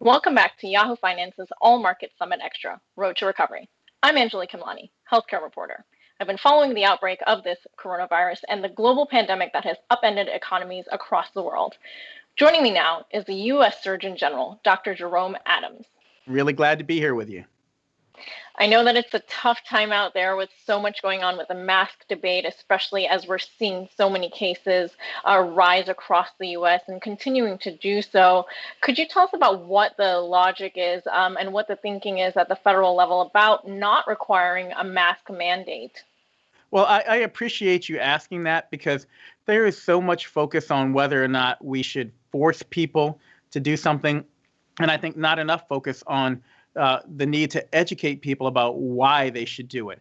Welcome back to Yahoo Finance's All Market Summit Extra, Road to Recovery. I'm Angela Kimlani, healthcare reporter. I've been following the outbreak of this coronavirus and the global pandemic that has upended economies across the world. Joining me now is the U.S. Surgeon General, Dr. Jerome Adams. Really glad to be here with you. I know that it's a tough time out there with so much going on with the mask debate, especially as we're seeing so many cases rise across the U.S. and continuing to do so. Could you tell us about what the logic is and what the thinking is at the federal level about not requiring a mask mandate? Well, I appreciate you asking that because there is so much focus on whether or not we should force people to do something, and I think not enough focus on the need to educate people about why they should do it.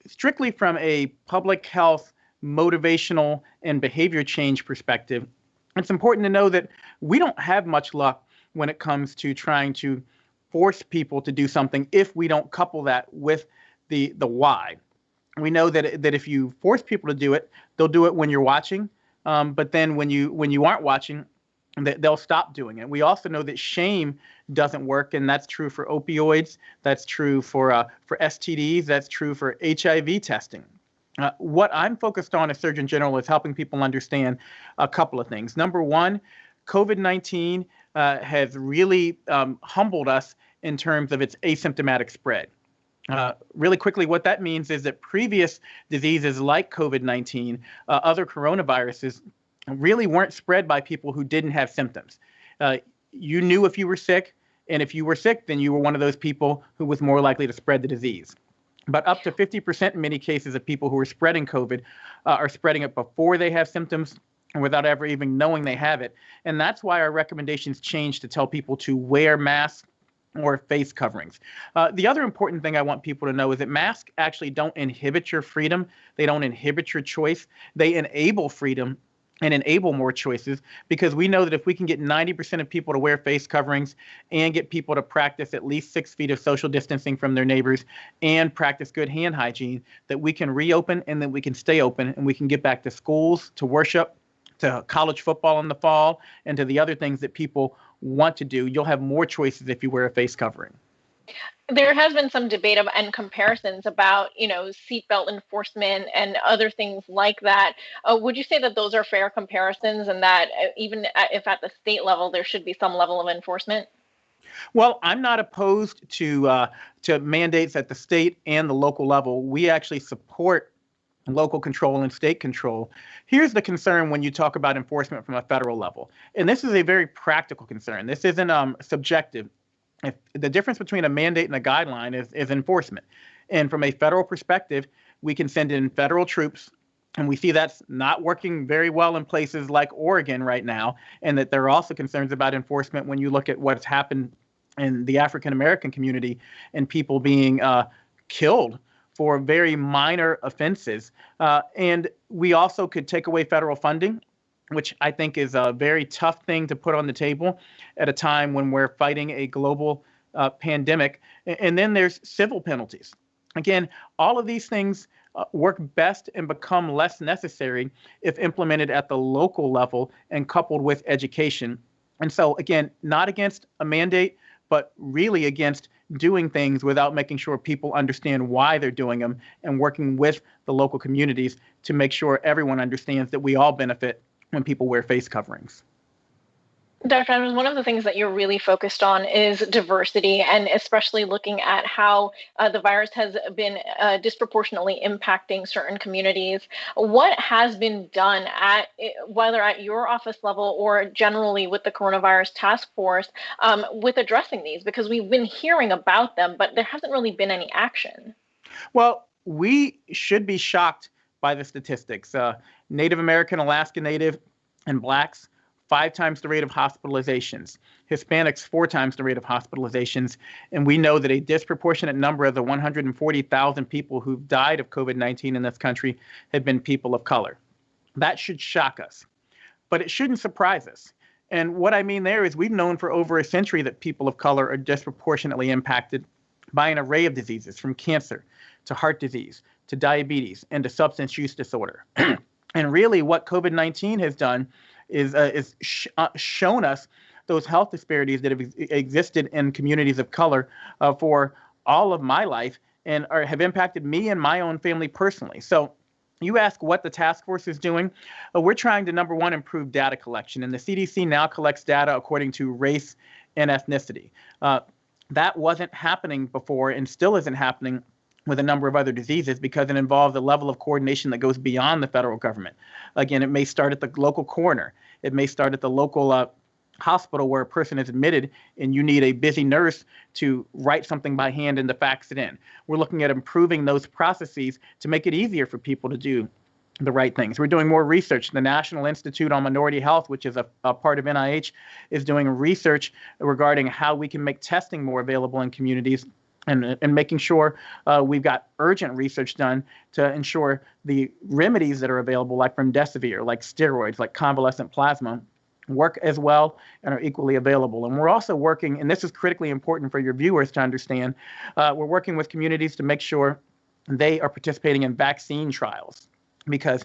Strictly from a public health, motivational, and behavior change perspective, it's important to know that we don't have much luck when it comes to trying to force people to do something if we don't couple that with the why. We know that if you force people to do it, they'll do it when you're watching, but then when you aren't watching, they'll stop doing it. We also know that shame doesn't work, and that's true for opioids. That's true for STDs. That's true for HIV testing. What I'm focused on as Surgeon General is helping people understand a couple of things. Number one, COVID-19 has really humbled us in terms of its asymptomatic spread. Really quickly, what that means is that previous diseases like COVID-19, other coronaviruses, really weren't spread by people who didn't have symptoms. You knew if you were sick, and if you were sick, then you were one of those people who was more likely to spread the disease. But up to 50% in many cases of people who are spreading COVID are spreading it before they have symptoms without ever even knowing they have it. And that's why our recommendations change to tell people to wear masks or face coverings. The other important thing I want people to know is that masks actually don't inhibit your freedom. They don't inhibit your choice. They enable freedom and enable more choices, because we know that if we can get 90% of people to wear face coverings and get people to practice at least 6 feet of social distancing from their neighbors and practice good hand hygiene, that we can reopen and that we can stay open and we can get back to schools, to worship, to college football in the fall, and to the other things that people want to do. You'll have more choices if you wear a face covering. There has been some debate and comparisons about, seatbelt enforcement and other things like that. Would you say that those are fair comparisons, and that even if at the state level there should be some level of enforcement? Well, I'm not opposed to mandates at the state and the local level. We actually support local control and state control. Here's the concern when you talk about enforcement from a federal level, and this is a very practical concern. This isn't subjective. If the difference between a mandate and a guideline is enforcement. And from a federal perspective, we can send in federal troops, and we see that's not working very well in places like Oregon right now, and that there are also concerns about enforcement when you look at what's happened in the African American community and people being killed for very minor offenses. And we also could take away federal funding, which I think is a very tough thing to put on the table at a time when we're fighting a global pandemic. And then there's civil penalties. Again, all of these things work best and become less necessary if implemented at the local level and coupled with education. And so, again, not against a mandate, but really against doing things without making sure people understand why they're doing them, and working with the local communities to make sure everyone understands that we all benefit when people wear face coverings. Dr. Adams, one of the things that you're really focused on is diversity, and especially looking at how the virus has been disproportionately impacting certain communities. What has been done whether at your office level or generally with the coronavirus task force with addressing these? Because we've been hearing about them, but there hasn't really been any action. Well, we should be shocked by the statistics. Native American, Alaska Native, and Blacks, 5 times the rate of hospitalizations. Hispanics, 4 times the rate of hospitalizations. And we know that a disproportionate number of the 140,000 people who've died of COVID-19 in this country have been people of color. That should shock us, but it shouldn't surprise us. And what I mean there is we've known for over a century that people of color are disproportionately impacted by an array of diseases, from cancer to heart disease to diabetes and to substance use disorder. And really what COVID-19 has done is shown us those health disparities that have existed in communities of color for all of my life and have impacted me and my own family personally. So you ask what the task force is doing. We're trying to, number one, improve data collection. And the CDC now collects data according to race and ethnicity. That wasn't happening before and still isn't happening with a number of other diseases because it involves a level of coordination that goes beyond the federal government. Again, it may start at the local coroner. It may start at the local hospital where a person is admitted and you need a busy nurse to write something by hand and to fax it in. We're looking at improving those processes to make it easier for people to do the right things. We're doing more research. The National Institute on Minority Health, which is a part of NIH, is doing research regarding how we can make testing more available in communities and making sure we've got urgent research done to ensure the remedies that are available, like remdesivir, like steroids, like convalescent plasma, work as well and are equally available. And we're also working, and this is critically important for your viewers to understand, we're working with communities to make sure they are participating in vaccine trials because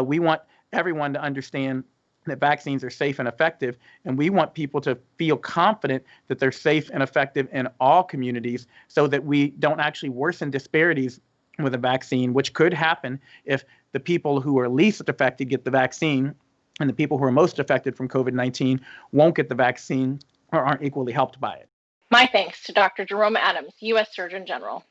we want everyone to understand that vaccines are safe and effective, and we want people to feel confident that they're safe and effective in all communities so that we don't actually worsen disparities with a vaccine, which could happen if the people who are least affected get the vaccine and the people who are most affected from COVID-19 won't get the vaccine or aren't equally helped by it. My thanks to Dr. Jerome Adams, U.S. Surgeon General.